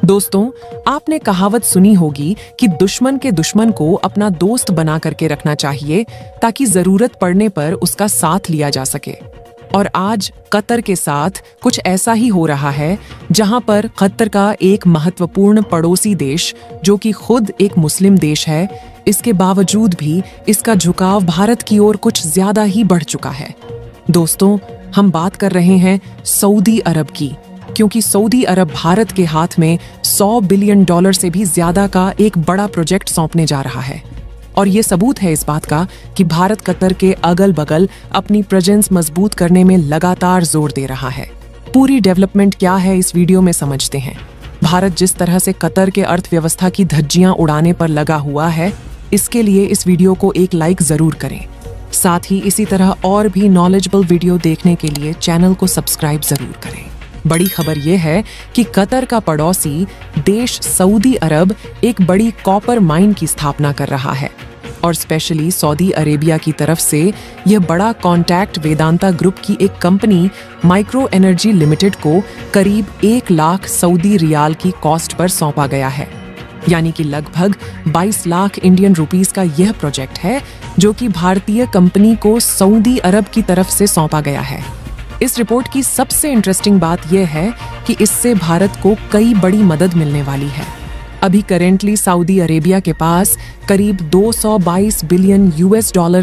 दोस्तों, आपने कहावत सुनी होगी कि दुश्मन के दुश्मन को अपना दोस्त बना करके रखना चाहिए ताकि जरूरत पड़ने पर उसका साथ लिया जा सके। और आज कतर के साथ कुछ ऐसा ही हो रहा है, जहां पर कतर का एक महत्वपूर्ण पड़ोसी देश, जो कि खुद एक मुस्लिम देश है, इसके बावजूद भी इसका झुकाव भारत की ओर कुछ ज्यादा ही बढ़ चुका है। दोस्तों, हम बात कर रहे हैं सऊदी अरब की, क्योंकि सऊदी अरब भारत के हाथ में $100 बिलियन से भी ज्यादा का एक बड़ा प्रोजेक्ट सौंपने जा रहा है। और ये सबूत है इस बात का कि भारत कतर के अगल बगल अपनी प्रेजेंस मजबूत करने में लगातार जोर दे रहा है। पूरी डेवलपमेंट क्या है इस वीडियो में समझते हैं। भारत जिस तरह से कतर के अर्थव्यवस्था की धज्जियां उड़ाने पर लगा हुआ है, इसके लिए इस वीडियो को एक लाइक जरूर करें। साथ ही इसी तरह और भी नॉलेजेबल वीडियो देखने के लिए चैनल को सब्सक्राइब जरूर करें। बड़ी खबर यह है कि कतर का पड़ोसी देश सऊदी अरब एक बड़ी कॉपर माइन की स्थापना कर रहा है और स्पेशली सऊदी अरेबिया की तरफ से यह बड़ा कॉन्टैक्ट वेदांता ग्रुप की एक कंपनी माइक्रो एनर्जी लिमिटेड को करीब 1 लाख सऊदी रियाल की कॉस्ट पर सौंपा गया है। यानी कि लगभग 22 लाख इंडियन रुपीस का यह प्रोजेक्ट है, जो कि भारतीय कंपनी को सऊदी अरब की तरफ से सौंपा गया है। इस रिपोर्ट की सबसे इंटरेस्टिंग बात यह है कि इससे भारत को कई बड़ी मदद मिलने वाली है। अभी करेंटली सऊदी अरेबिया के पास करीब $222 बिलियन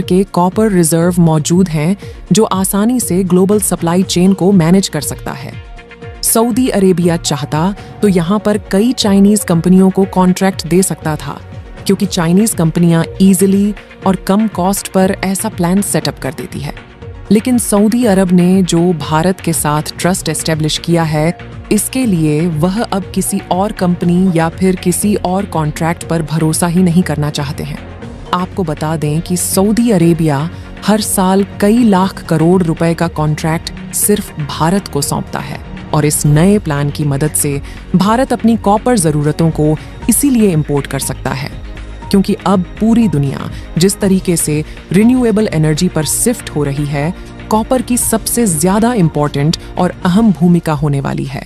के कॉपर रिजर्व मौजूद हैं, जो आसानी से ग्लोबल सप्लाई चेन को मैनेज कर सकता है। सऊदी अरेबिया चाहता तो यहाँ पर कई चाइनीज कंपनियों को कॉन्ट्रैक्ट दे सकता था, क्योंकि चाइनीज कंपनियां इजीली और कम कॉस्ट पर ऐसा प्लान सेटअप कर देती है। लेकिन सऊदी अरब ने जो भारत के साथ ट्रस्ट एस्टेब्लिश किया है, इसके लिए वह अब किसी और कंपनी या फिर किसी और कॉन्ट्रैक्ट पर भरोसा ही नहीं करना चाहते हैं। आपको बता दें कि सऊदी अरेबिया हर साल कई लाख करोड़ रुपए का कॉन्ट्रैक्ट सिर्फ भारत को सौंपता है और इस नए प्लान की मदद से भारत अपनी कॉपर जरूरतों को इसीलिए इंपोर्ट कर सकता है, क्योंकि अब पूरी दुनिया जिस तरीके से रिन्यूएबल एनर्जी पर शिफ्ट हो रही है, कॉपर की सबसे ज्यादा इंपॉर्टेंट और अहम भूमिका होने वाली है।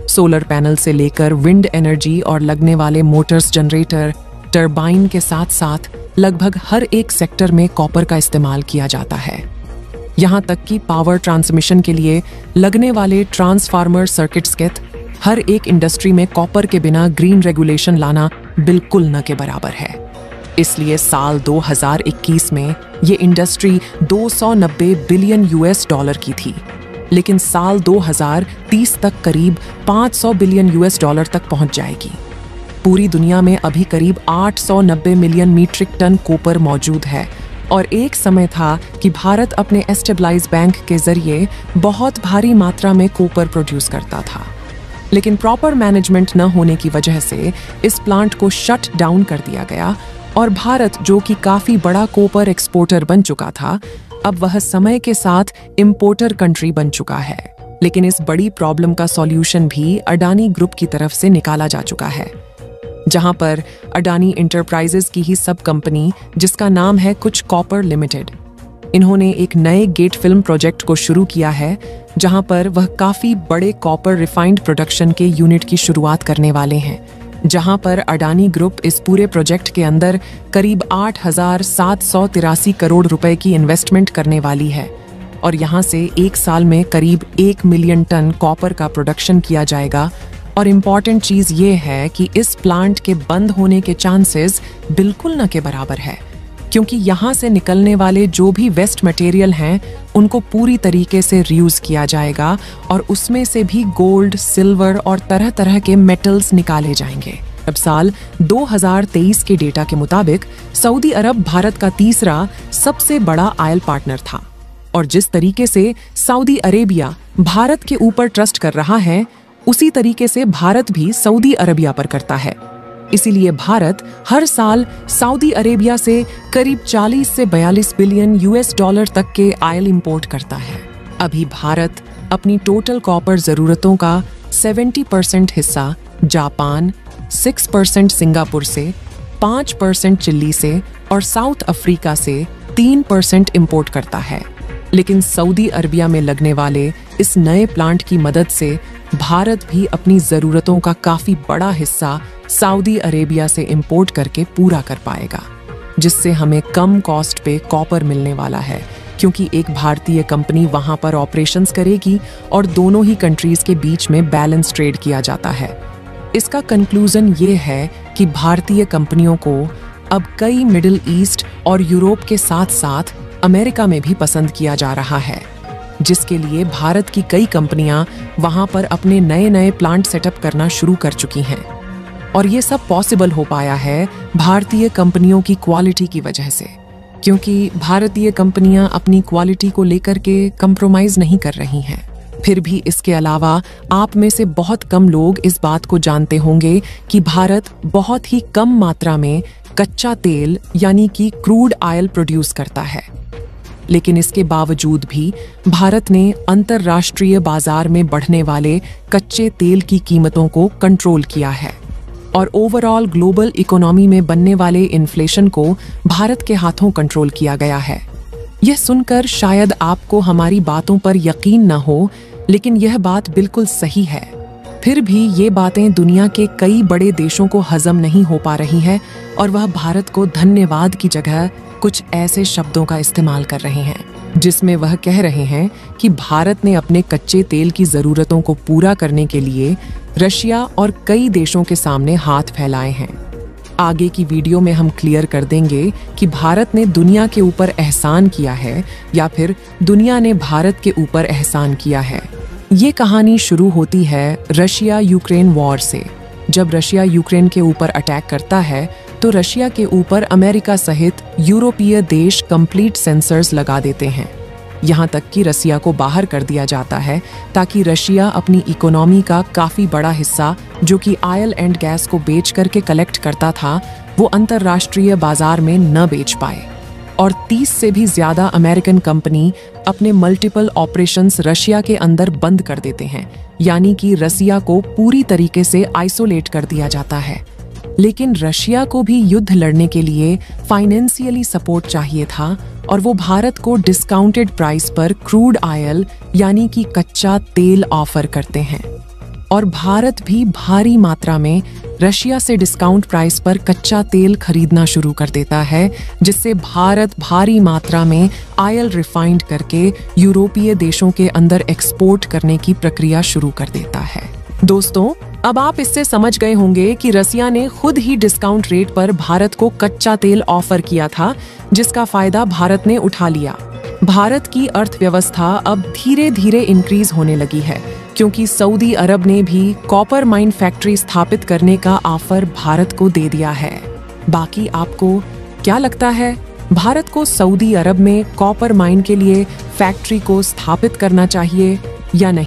सोलर पैनल से लेकर विंड एनर्जी और लगने वाले मोटर्स, जनरेटर, टरबाइन के साथ साथ लगभग हर एक सेक्टर में कॉपर का इस्तेमाल किया जाता है। यहाँ तक कि पावर ट्रांसमिशन के लिए लगने वाले ट्रांसफार्मर सर्किट्स के हर एक इंडस्ट्री में कॉपर के बिना ग्रीन रेगुलेशन लाना बिल्कुल न के बराबर है। इसलिए साल 2021 में ये इंडस्ट्री $290 बिलियन की थी, लेकिन साल 2030 तक करीब $500 बिलियन तक पहुंच जाएगी। पूरी दुनिया में अभी करीब 890 मिलियन मीट्रिक टन कॉपर मौजूद है और एक समय था कि भारत अपने एस्टेब्लाइज बैंक के जरिए बहुत भारी मात्रा में कॉपर प्रोड्यूस करता था। लेकिन प्रॉपर मैनेजमेंट न होने की वजह से इस प्लांट को शट डाउन कर दिया गया और भारत, जो कि काफी बड़ा कॉपर एक्सपोर्टर बन चुका था, अब वह समय के साथ इंपोर्टर कंट्री बन चुका है। लेकिन इस बड़ी प्रॉब्लम का सॉल्यूशन भी अडानी ग्रुप की तरफ से निकाला जा चुका है, जहां पर अडानी इंटरप्राइजेज की ही सब कंपनी, जिसका नाम है कुछ कॉपर लिमिटेड, इन्होंने एक नए गेट फिल्म प्रोजेक्ट को शुरू किया है, जहां पर वह काफी बड़े कॉपर रिफाइंड प्रोडक्शन के यूनिट की शुरुआत करने वाले हैं, जहां पर अडानी ग्रुप इस पूरे प्रोजेक्ट के अंदर करीब 8,783 करोड़ रुपए की इन्वेस्टमेंट करने वाली है और यहां से एक साल में करीब 1 मिलियन टन कॉपर का प्रोडक्शन किया जाएगा। और इम्पॉर्टेंट चीज ये है कि इस प्लांट के बंद होने के चांसेस बिल्कुल न के बराबर है, क्योंकि यहाँ से निकलने वाले जो भी वेस्ट मटेरियल हैं, उनको पूरी तरीके से रीयूज किया जाएगा और उसमें से भी गोल्ड, सिल्वर और तरह तरह के मेटल्स निकाले जाएंगे। अब साल 2023 के डेटा के मुताबिक सऊदी अरब भारत का तीसरा सबसे बड़ा आयल पार्टनर था और जिस तरीके से सऊदी अरेबिया भारत के ऊपर ट्रस्ट कर रहा है, उसी तरीके से भारत भी सऊदी अरेबिया पर करता है। इसीलिए भारत हर साल सऊदी अरेबिया से करीब 40 से 42 बिलियन तक के आयल इंपोर्ट करता है। अभी भारत अपनी टोटल कॉपर जरूरतों का 70% हिस्सा जापान, 6% सिंगापुर से, 5% चिली से और साउथ अफ्रीका से 3% इंपोर्ट करता है। लेकिन सऊदी अरबिया में लगने वाले इस नए प्लांट की मदद से भारत भी अपनी जरूरतों का काफी बड़ा हिस्सा सऊदी अरेबिया से इंपोर्ट करके पूरा कर पाएगा, जिससे हमें कम कॉस्ट पे कॉपर मिलने वाला है, क्योंकि एक भारतीय कंपनी वहां पर ऑपरेशंस करेगी और दोनों ही कंट्रीज के बीच में बैलेंस ट्रेड किया जाता है। इसका कंक्लूजन ये है कि भारतीय कंपनियों को अब कई मिडिल ईस्ट और यूरोप के साथ साथ अमेरिका में भी पसंद किया जा रहा है, जिसके लिए भारत की कई कंपनियां वहां पर अपने नए नए प्लांट सेटअप करना शुरू कर चुकी हैं। और ये सब पॉसिबल हो पाया है भारतीय कंपनियों की क्वालिटी की वजह से, क्योंकि भारतीय कंपनियां अपनी क्वालिटी को लेकर के कंप्रोमाइज नहीं कर रही हैं। फिर भी इसके अलावा आप में से बहुत कम लोग इस बात को जानते होंगे कि भारत बहुत ही कम मात्रा में कच्चा तेल यानी कि क्रूड ऑयल प्रोड्यूस करता है, लेकिन इसके बावजूद भी भारत ने अंतर्राष्ट्रीय बाजार में बढ़ने वाले कच्चे तेल की कीमतों को कंट्रोल किया है और ओवरऑल ग्लोबल इकोनॉमी में बनने वाले इन्फ्लेशन को भारत के हाथों कंट्रोल किया गया है। यह सुनकर शायद आपको हमारी बातों पर यकीन न हो, लेकिन यह बात बिल्कुल सही है। फिर भी ये बातें दुनिया के कई बड़े देशों को हजम नहीं हो पा रही है और वह भारत को धन्यवाद की जगह कुछ ऐसे शब्दों का इस्तेमाल कर रहे हैं जिसमें वह कह रहे हैं कि भारत ने अपने कच्चे तेल की जरूरतों को पूरा करने के लिए रशिया और कई देशों के सामने हाथ फैलाए हैं। आगे की वीडियो में हम क्लियर कर देंगे कि भारत ने दुनिया के ऊपर एहसान किया है या फिर दुनिया ने भारत के ऊपर एहसान किया है। ये कहानी शुरू होती है रशिया यूक्रेन वॉर से। जब रशिया यूक्रेन के ऊपर अटैक करता है तो रशिया के ऊपर अमेरिका सहित यूरोपीय देश कंप्लीट सेंसर्स लगा देते हैं। यहाँ तक कि रसिया को बाहर कर दिया जाता है ताकि रशिया अपनी इकोनॉमी का काफी बड़ा हिस्सा, जो कि ऑयल एंड गैस को बेच करके कलेक्ट करता था, वो अंतर्राष्ट्रीय बाजार में न बेच पाए। और 30 से भी ज्यादा अमेरिकन कंपनी अपने मल्टीपल ऑपरेशंस रशिया के अंदर बंद कर देते हैं, यानी कि रसिया को पूरी तरीके से आइसोलेट कर दिया जाता है। लेकिन रशिया को भी युद्ध लड़ने के लिए फाइनेंशियली सपोर्ट चाहिए था और वो भारत को डिस्काउंटेड प्राइस पर क्रूड ऑयल यानी कि कच्चा तेल ऑफर करते हैं और भारत भी भारी मात्रा में रशिया से डिस्काउंट प्राइस पर कच्चा तेल खरीदना शुरू कर देता है, जिससे भारत भारी मात्रा में ऑयल रिफाइंड करके यूरोपीय देशों के अंदर एक्सपोर्ट करने की प्रक्रिया शुरू कर देता है। दोस्तों, अब आप इससे समझ गए होंगे कि रसिया ने खुद ही डिस्काउंट रेट पर भारत को कच्चा तेल ऑफर किया था, जिसका फायदा भारत ने उठा लिया। भारत की अर्थव्यवस्था अब धीरे धीरे इंक्रीज होने लगी है, क्योंकि सऊदी अरब ने भी कॉपर माइन फैक्ट्री स्थापित करने का ऑफर भारत को दे दिया है। बाकी आपको क्या लगता है, भारत को सऊदी अरब में कॉपर माइन के लिए फैक्ट्री को स्थापित करना चाहिए या नहीं?